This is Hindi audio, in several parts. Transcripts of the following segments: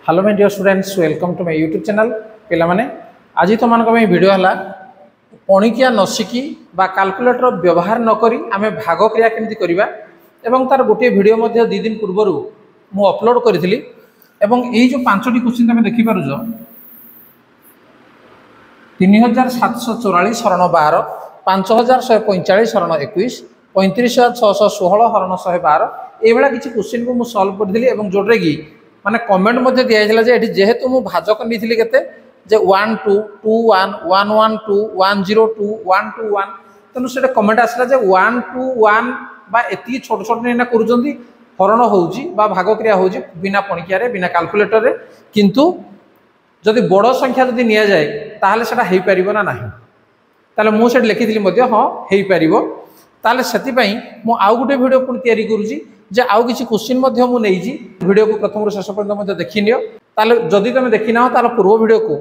Hello my dear students, welcome to my YouTube channel. पिला माने आज तुम मान वीडियो है पणिकिया न शिखी कैलकुलेटर व्यवहार नक आम भाग क्रिया केमती करवा एवं तार गोटे वीडियो मध्य 2 दिन पूर्व मु अपलोड करी यही जो 5टी क्वेश्चन तुम देखिपार 3744 हरण 12 5145 हरण 21 35616 हरण 112 ये किसी क्वेश्चन को मुझे सल्व करी जोटे कि माने कमेंट मध्य दिया जेहेतु मु भाजक नहीं के 1 2 2 1 1 1 2 1 0 2 1 2 1 तेणु से कमेंट आसला 1 2 1 बा एति छोट छोट ना करुँच हरण होउची बा भाग क्रिया होउची बिना पणिकिया बिना कैलकुलेटर रे किंतु जदि बड़ संख्या जदि निया जाए ताहले सेटा हेई परिबो ना नाही ताले मु सेट लिखिथिली मध्य हां हेई परिबो ताले सेति पई मु आउ गुटे वीडियो पुन तयारी करूची जे आउ किछि क्वेश्चन मध्य मु नेइजी वीडियो को प्रथम शेष पर्यंत मध्य देखि नियो ताले जदि तुम देखि ना ताले पूर्व वीडियो को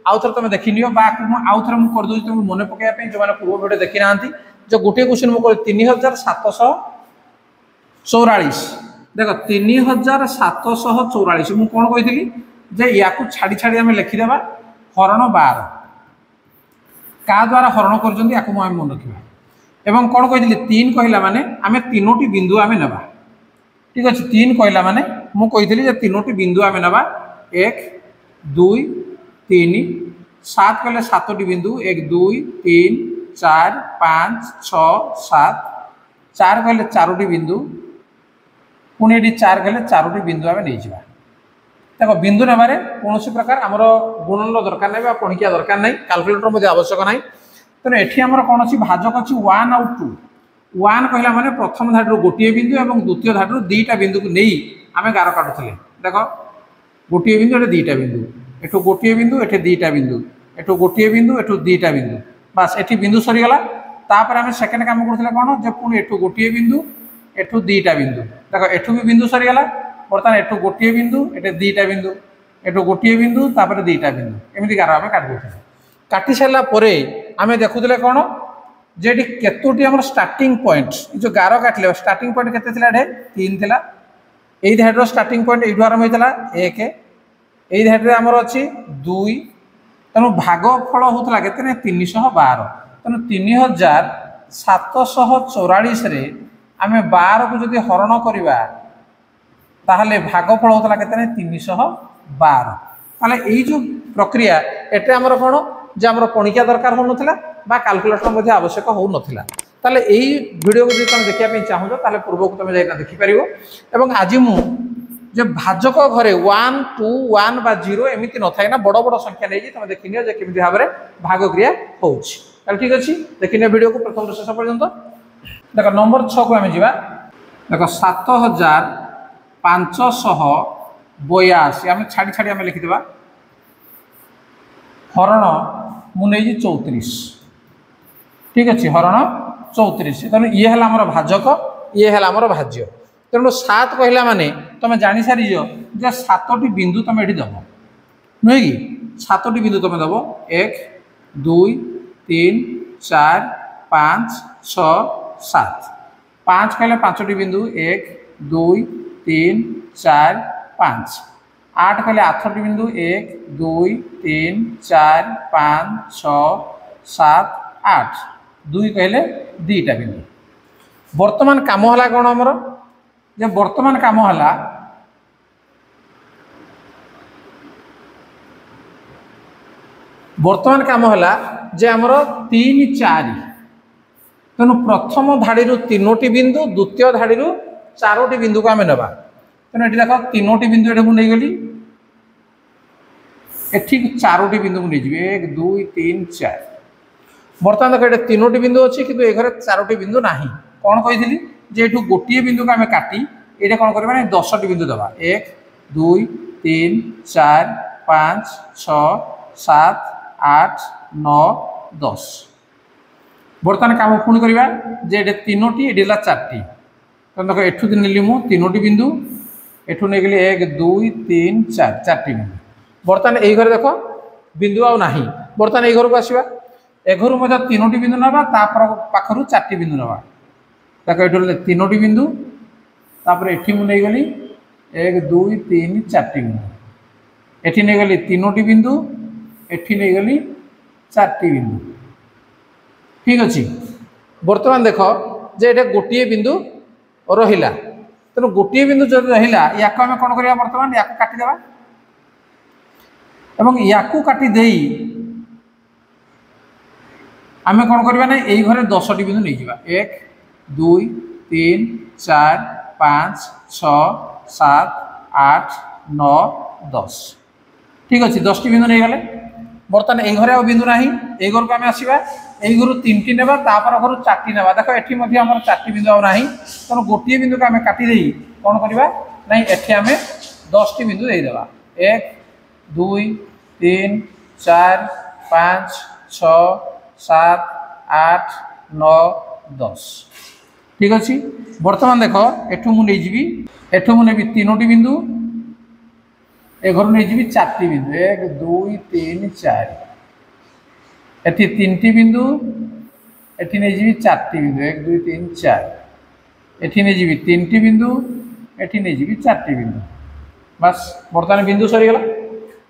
आउ थर तुम देखि नियो बा आउ थर मु कर दोजी तुम मने पकाया पे जो माने पूर्व वीडियो देखि नांती जो गुटे क्वेश्चन मु कर 3744 देखो 3744 मु कोन कहिथिली जे याकू छाड़ी छाड़ी आम लिखिदेवा हरण 12 का द्वारा हरण कर मन रखा एवं कौन कही 3 कहला माने आम 3टी बिंदु आम नेबा ठीक अच्छे 3 कहला माने मुझे 3टी बिंदु आम नेबा 1 2 3 7 कहले 7टी बिंदु 1 2 3 4 5 6 7 4 कहले 4टी बिंदु पुणी ये 4 कहले 4टी बिंदु आम नहीं जा देखो बिंदु नेबारे कौन प्रकार आमर गुणन दरकार नहीं पणिकिया दरकार नहीं कैलकुलेटर मुझे आवश्यक नहीं तेणु ये आमर कौन अच्छी भाजक अच्छी 1 आउ 2 1 कहला माने प्रथम धाड़ी गोटे बिंदु और द्वितीय धाड़ी 2टा बिंदु को नहीं आम गार काटुले देख गोटे बिंदु ये 2टा बिंदु एठू गोटे बिंदु एठे 2टा बिंदु एठू गोटे बिंदु एठू 2टा बिंदु बास एठी बिंदु सरीगला तापर आम सेकेंड काम करते कौन जो पुणी एठू गोटे बिंदु एठू 2टा बिंदु देख एठू भी बिंदु सरीगला बर्तमान एठू गोटे बिंदु एटे 2टा बिंदु एठू गोटे बिंदु तापर 2टा बिंदु एमती गार आम काट काटी सारा आम देखुले कौन जे केतोटी आम स्टार्टिंग पॉइंट जो गार काटिले स्टार्टिंग पॉइंट केते 3 थिला एई धाडर स्टार्टिंग पॉइंट एठू आरंभ होइतला 1 एई धाडरे आमर अछि 2 तेणु भागफल होतला केते 312 तेणु 3744 रे आम 12 को जदि हरण करिबा ताहले भागफल होतला केते 312 ताले एई जो प्रक्रिया एटे आमर कोन जे आमर पणिकिया दरकार हो नथिला बा कैलकुलेटर मध्ये आवश्यक हो नथिला ताले एई वीडियो को जे तुम देखिया पे चाहो ताले पूर्व को तुम जाइना देखि परिबो एवं आज मु जे भाजक घरे 1 2 1 बा 0 एमिति न थाय ना बड़ बड़ संख्या नै जे तुम देखिनियो जे केमिति भाबरे भाग क्रिया होउछि ताले ठीक अछि देखिनियो वीडियो को प्रथम शेष पर्यंत देखो नंबर 6 को हम जिबा देखो 7582 आम छाड़ी छाड़ी आम लिखिदेवा हरण मुझे 34 ठीक अच्छे हरण 34 तेणु ये है आमर भाजक ये है आमर भाज्य तेणु 7 कहला माने तुम जानी सारी जे 7टी बिंदु तुम ये दब नुहे कि 7टी बिंदु तुम दब 1 2 3 4 5 6 7 5 कहले 5टी बिंदु 1 2 3 4 5 8 कहले 8टी बिंदु 1 2 3 4 5 6 7 8 2 कहले 2टा बिंदु वर्तमान काम हला कौन आमर जे वर्तमान काम हला वर्तमान काम हला जे आमर 3 4 तेणु प्रथम धाड़ी 3टी बिंदु द्वितीय धाड़ी 4टी बिंदु को आम नेबा तेणु ये देख 3टी बिंदु ये मुझे गली एठी 4टी बिंदु को 1 2 3 4 बर्तमान देख ये 3टी बिंदु अच्छी कि ये घरे 4टी बिंदु ना कौन कही जे एठू गोटे बिंदु को आम काटी ये कौन कर 10टी बिंदु दबा 1 2 3 4 5 6 7 8 9 10 बर्तमान काम पुणी करवा जे 3टी ये 4टी तो देख एठू नेली मु 3टी बिंदु एठू नहीं गली 1 2 3 4 4टी बिंदु बर्तमान यही घर देख बिंदु आउ नाही बर्तमान यही घर को आसवा ए घर मध्य 3टी बिंदु नवा पाखर 4टी बिंदु नवा देख ये 3टी बिंदु तापर एठी मु नहीं गली 1 2 3 4टी बिंदु एठी नहीं गली तीनोटी बिंदु, एठी नहीं गली चारटी बिंदु। ठीक अच्छे। बर्तमान देख जे ये गोटे बिंदु रहा तेणु गोटे बिंदु जो रहा या आम कौन करवा बर्तमान या काटिदेवा या काटिदे आम कौन करवा ना यही घरे 10 टी बिंदु नहीं जावा 1 2 3 4 5 6 7 8 9 10। ठीक अच्छे 10 टी बिंदु नहीं गले। बर्तमान यही घरे बिंदु ना यही घर को आम आसवा यही घर 3 टी नेबा तापर घर 4 टी नेबा। देख एठी मध्य हमर 4 टी बिंदु ना तेणु गोटे बिंदु को आम काटिदे कौन करवा ना एठी आम 10 टी बिंदु देदेवा 1 2 3 4 5 6 7 8 9 10। ठीक अच्छे। बर्तमान देख एठू मुझे एठू मुझे तीनोटी बिंदु ए घर नहीं 4 टी बिंदु 1 2 3 4 एठी 3 टी बिंदु एठी नहीं 4 टी बिंदु 1 2 3 4 एठी नहीं 3 टी बिंदु एठी नहीं 4 टी बिंदु। बस बर्तमान बिंदु सरीगला।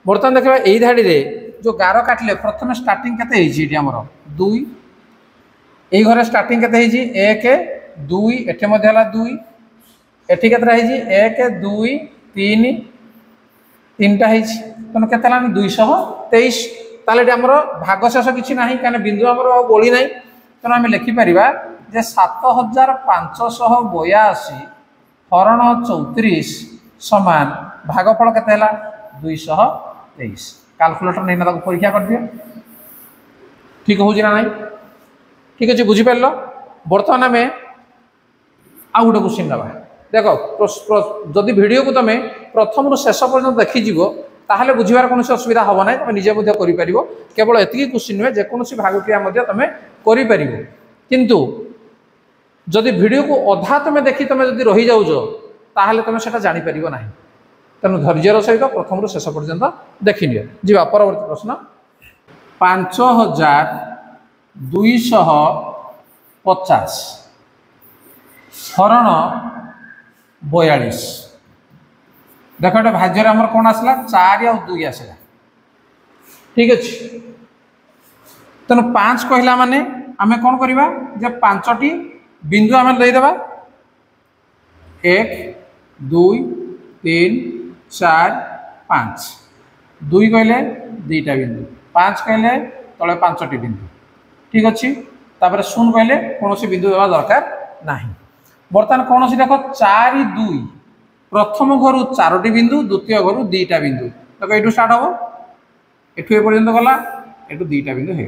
बर्तमान देखा यही धाड़ी रे जो गार काटिले प्रथम स्टार्टिंग केते आमर 2 यही घरे स्टार्टिंग केते 1 2 एठी मध्य हला 2 एठी केते 1 2 3 तीनटा तेणु के 223 ताले आमर भागशेष किसी ना कहीं बिंदु आमर गोली ना तेणु आम लिखिपर जे 7582 हरण 34 समान भागफल के 223। काल्कुलेटर नहीं ना परीक्षा कर दियो ठीक हो ना नहीं। ठीक अच्छे बुझीपार। बर्तमान आम आउ गोटे क्वेश्चन ना देख जदि वीडियो को तुम प्रथम शेष पर्यटन देखीज ताहले बुझीबार कौन असुविधा हम ना तुम निजे कर केवल एति क्वेश्चन नुहे जेकोसी भाग क्रिया तुम कर किंतु जदि वीडियो को अधा तुम देखी तुम जब रही जाऊज ताहले तुम से जापर ना तेणु धैर्यर सहित प्रथम शेष पर्यटन देखी नि जा। परवर्ती प्रश्न 5250 हरण 42 देख ये भाज्य आमर कौन आसला 4 आ 2 आसला। ठीक अच्छे। तेणु 5 कहला माने आम कौन करवा जे 5टी बिंदु आम देदेवा 1 2 3 4 5 2 कहले 2टा बिंदु 5 कहले तले 5टी बिंदु। ठीक अच्छे। तापर 0 कहले कौन बिंदु देवा दरकार नहीं। बर्तमान कौन देख 4 2 प्रथम घर 4टी बिंदु द्वितीय घर 2टा बिंदु देख यू स्टार्ट हम एठू पर्यंत गला एठू 2टा बिंदु हो।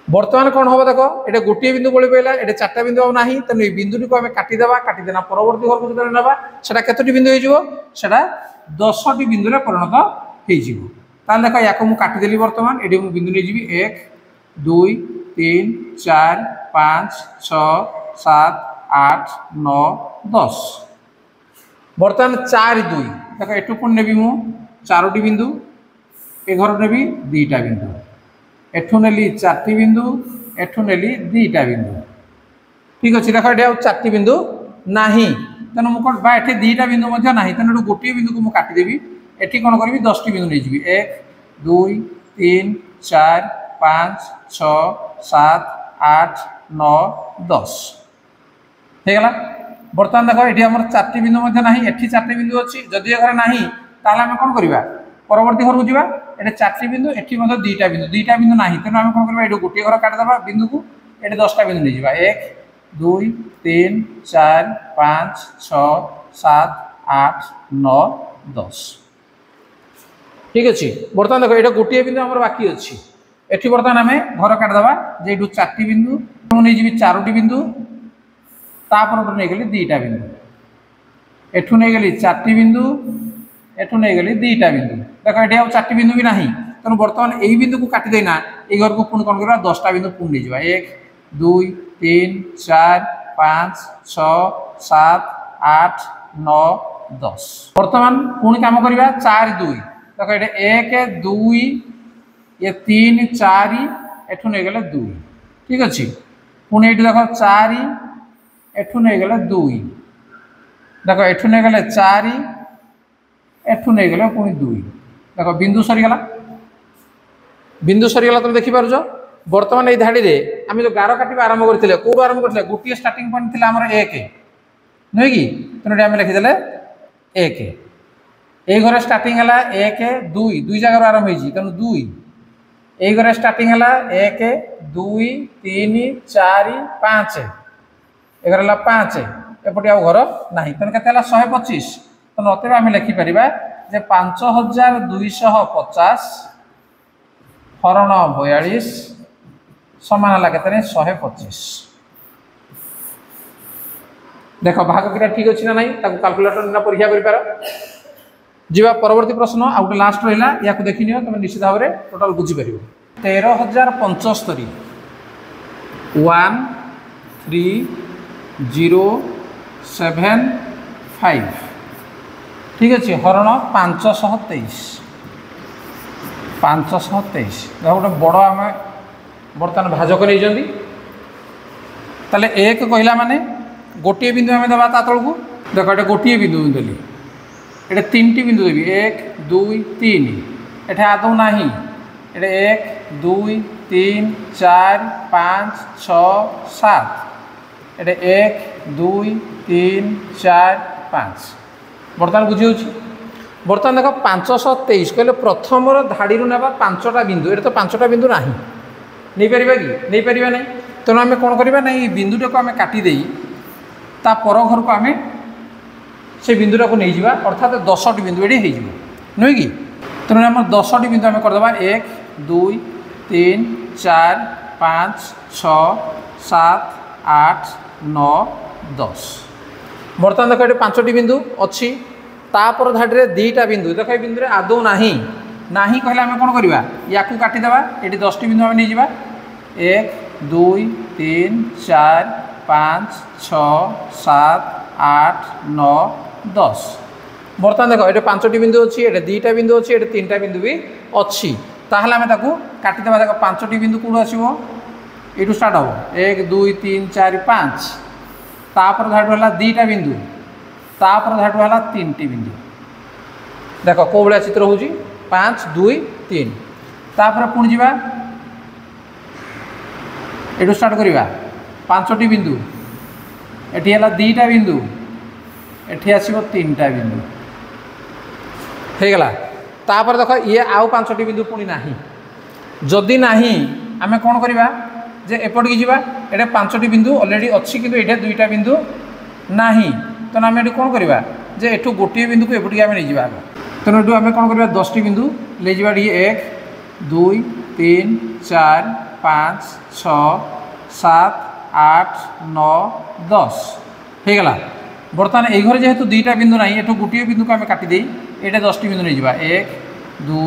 बर्तमान कौन हम देख ये गोटे बिंदु बड़ी पाला ये 4टा बिंदु ना तेणु ये बिंदुटी को आम काटिदेवा काटिदेना परवर्ती घर को जो ना से कतोटी बिंदु हो 10टी बिंदु परिणत हो। देख या मुझे काटिदेली बर्तमान ये बिंदु नहीं 1 2 3 4 5 6 7 8 9 10। बर्तमान 4 2 देख एठू पुणी नेबी मु 4टी बिंदु ए घर नेबी 2टा बिंदु एठू नेली 4टी बिंदु एठू नेली 2टा बिंदु। ठीक अच्छे। देख ये 4टी बिंदु ना तेणु मुझे 2टा बिंदु ना तेणु गोटे बिंदु को मुझे काटिदेवी एटी कौन करी 10टी बिंदु नहीं 1 2 3 4 5 6 7 8 9 10 होगा। बर्तमान देख ये आम 4टी बिंदु ना ये 4टी बिंदु अच्छी जदि घर ना ताल आम कौन करवा परवर्ती घर को जावा ये 4टी बिंदु एटी 2टा बिंदु ना तेणु आम कौन करवा ये गोटे घर काटिदेवा बिंदु को ये 10टा बिंदु नहीं 1 2 3 4 5 6 7 8 9 10। ठीक अच्छे। बर्तमान देख ये गोटे बिंदु आम बाकी अच्छी एटी बर्तमान आम घर काटिदेवा जे ये 4टी बिंदु नहीं 4टी बिंदु तापर नहीं गली 2टा बिंदु एठू नहीं गली 4टी बिंदु एठू नहीं गली 2टा बिंदु देख ये 4टी बिंदु भी ना तेणु बर्तमान यही बिंदु को काटिदेना ये घर को पुणी कौन करवा 10टा बिंदु पुणी नहीं 1 2 3 4 5 6 7 8 9 10। बर्तमान पुणी काम करवा 4 2 देख ये 1 2 ये 3 4 एठू नहीं गले 2। ठीक अच्छे। पुणी ये देख 4 एठू नहीं गले 2 देख एठू नहीं गले 4 एठू नहीं गले पुणी 2 देख बिंदु सरीगला बिंदु सरीगला तुम देखिपार बर्तमान ये धाड़ी में आम जो गार काटा आरंभ करते कौटू आरंभ करते गोटे स्टार्टिंग पॉइंट थी आम 1 नुहे कि तेनाली आम लिखिदे 1 ये घर स्टार्टिंग है 1 2 2 जगार आरंभ हो तेणु 2 ये घर स्टार्टिंग है 1 2 3 4 5 ये घर है 5 एपटे आउ घर ना तेणु के 125 तेणु अतएव आम लिखिपर 5250 हरण 42 समान है के 125 देख भाग क्रिया ठीक अच्छी ना ना काल्कुलेटर ना परीक्षा कर जीवा परवर्ती प्रश्न आ गए लास्ट रहा या देखी नियो तुम निश्चित भाव में टोटाल बुझीपर 13,075 13075 ठीक अच्छे हरण 523 गोटे बड़ आम बर्तमान भाजक नहीं ताले 1 कहला माने गोटे बिंदु आम देवा तलू देख ये गोटे बिंदु देली ये 3टी बिंदु देवी 1 2 3 ये आदौ ना ये 1 2 3 4 5 6 7 ये 1 2 3 4 5 बर्तमान बुझी बर्तमान देख 523 कहले प्रथम धाड़ी ना 5टा बिंदु ये तो 5टा बिंदु ना नहीं पार कि नहीं पार ना तेणु आम कौन करवा ना बिंदुटा को आम काटिदे ता पर घर को आम से बिंदुटा को नहीं जावा अर्थात 10टी बिंदु ये नुहे कि तेणु आम 10टी बिंदु आम करदे 1 2 3 4 5 6 7 8 9 10 बर्तमान देख ये 5टी बिंदु अच्छी तापर धाड़ी में 2टा बिंदु देख ये बिंदु आदौ ना कहले आम कौन करवा या काटिदेवा ये 10टी बिंदु आम नहीं जावा 1 2 3 4 5 6 7 8 9 10 बर्तमान देख ये 5टी बिंदु अच्छी ये 2टा बिंदु अच्छी ये 3टा बिंदु भी अच्छी ताहले आम काटिदेवा देख 5टी बिंदु कौन आसो ये स्टार्ट हम 1 2 3 4 5 तापर धाड़ू है 2टा बिंदु तापर धाड़ू है 3टी बिंदु देख कौ भाया चित्र हो 5 2 3 तापर पुणी जा ये स्टार्ट करवा 5टी बिंदु एटी है 2टा बिंदु एटी आसो 3टा बिंदु होगला तापर देख ये आउ 5टी बिंदु पुणी ना जदि ना आम कौन करवा जे एपट की जावा ये 5टी बिंदु ऑलरेडी अच्छी किंतु ये 2टा बिंदु ना तेणु आम ये कौन करवा जे एठू गोटे बिंदु को एपटिक आम नहीं जावा तेणु ये आम कौन करवा 10टी बिंदु ले जावा 1 2 3 4 5 6 7 8 9 10 होगला बर्तमान ये घर जेहेतु 2टा बिंदु ना एठू गोटे बिंदु को आम काटिदे ये 10टी बिंदु नहीं जावा 1 2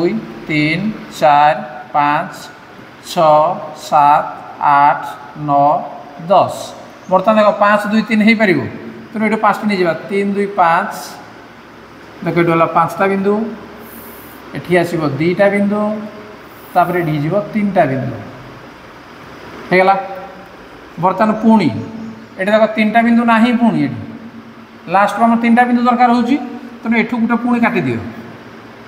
3 4 5 6 7 8 9 10 बर्तमान देख 5 2 3 हो पार तेणु ये 5टी नहीं जावा 3 2 5 देख ये 5टा बिंदु एटी आसो 2टा बिंदु तापर ये 3टा बिंदु होगला बर्तमान पुणी ये देख 3टा बिंदु ना पुणी ये लास्ट आम 3टा बिंदु दरकार हो तेणु एठू गोटे पुणी काटिदि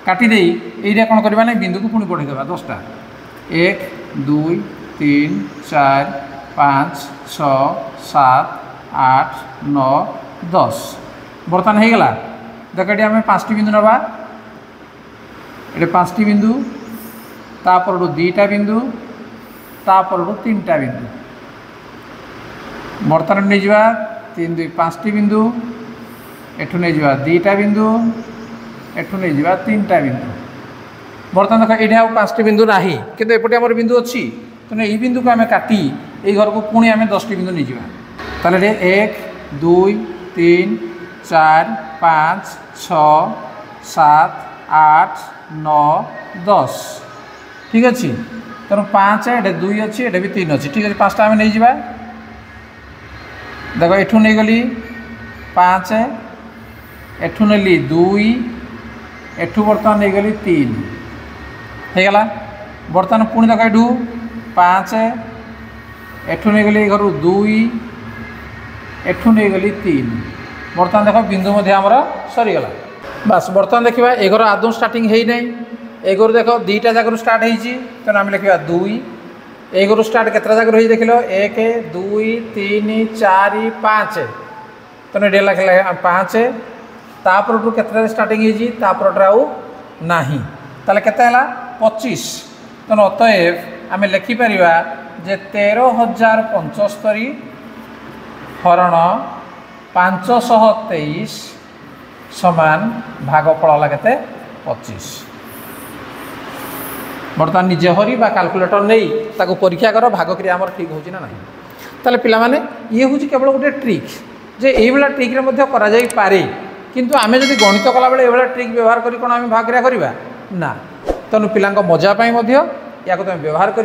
काटिदे ये कौन करवा ना बिंदु को पुणी बढ़ेदेवा 10टा 1 2 3 4 5 6 7 8 9 10 बर्तमान होगला देख ये आम 5टी बिंदु नवा ये 5टी बिंदु तापर 2टा बिंदु तापर 3टा बिंदु बर्तमान नहीं जा 3 2 5टी बिंदु एठू नहीं जा 2टा बिंदु एठू नहीं जा 3टा बिंदु बर्तमान देख ये 5टी बिंदु ना कि एपटे आम बिंदु अच्छी तेना ये बिंदु को आम काटी ये घर को पुणी आम 10टी बिंदु नहीं जा 1 2 3 4 5 6 7 8 9 10 ठीक अच्छे तेणु 5 ये 2 अच्छी ये भी 3 अच्छी ठीक अच्छे 5टा आम नहीं जा देख एठू नहीं गली 5 एठू नेली 2 एठू बर्तमान नहीं गली 3 होगला बर्तमान पुणी देख एठू 5 एठू नहीं गली घर 2 एठू नहीं गली 3 बर्तमान देख बिंदु मध्य आमर सरीगला बास बर्तमान देखा एगर आदौ स्टार्टिंग है ना एगर देख दुईटा जगह स्टार्ट होती तेना आम लिखा 2 एगर स्टार्ट केतटा जगह हो देख लो 1 2 3 4 5 तेना ये लिखा 5 तापर केतटा स्टार्टिंग होपर आउ ना ताले केते 25 तेना अतएव आम लिखिपर जे 13,075 हरण 523 समान भागफल के 25। बर्तमान निजे हरी काल्कुलेटर नहीं ताको परीक्षा कर भाग क्रिया आम ठीक होना ना ताले पिला माने ये हूँ केवल गोटे ट्रिक जे ये ट्रिक पारे किंतु आमे जदि गणित कला बेले ये ट्रिक व्यवहार करी कोन आमे भाग क्रिया करबा ना तेणु पिला मजा या तुम व्यवहार कर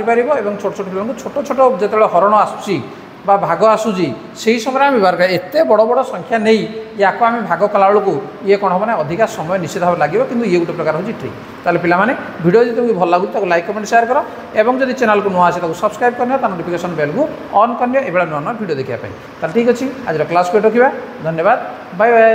छोट छोट पिला छोट छोट जो हरण आसूसी भाग आसूसी से ही समय व्यवहार कर एत बड़ बड़ संख्या नहीं या आम भाग कला बेलू ये कौन हम ना अधिका समय निश्चित भाव लगे कि ये गोटे प्रकार हूँ ट्रिक ताले पिला माने वीडियो जो तुमको भल लगुच लाइक कमेंट शेयर कर और जब चैनल को नुआ आसे सब्सक्राइब करनी नोटिफिकेशन बेल को ऑन करनी ये नुआ नुआ वीडियो देखा ठीक अच्छे आज क्लास को रखा धन्यवाद बाय बाय।